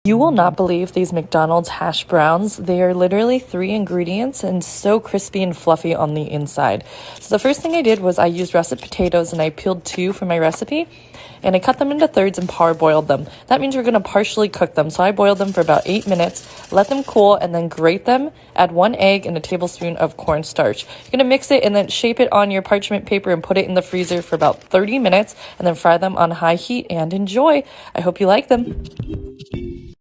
You will not believe these McDonald's hash browns. They are literally 3 ingredients and so crispy and fluffy on the inside. So the first thing I did was I used russet potatoes and I peeled 2 for my recipe. And I cut them into thirds and parboiled them. That means you're going to partially cook them. So I boiled them for about 8 minutes, let them cool, and then grate them. Add 1 egg and a tablespoon of cornstarch. You're going to mix it and then shape it on your parchment paper and put it in the freezer for about 30 minutes and then fry them on high heat and enjoy. I hope you like them.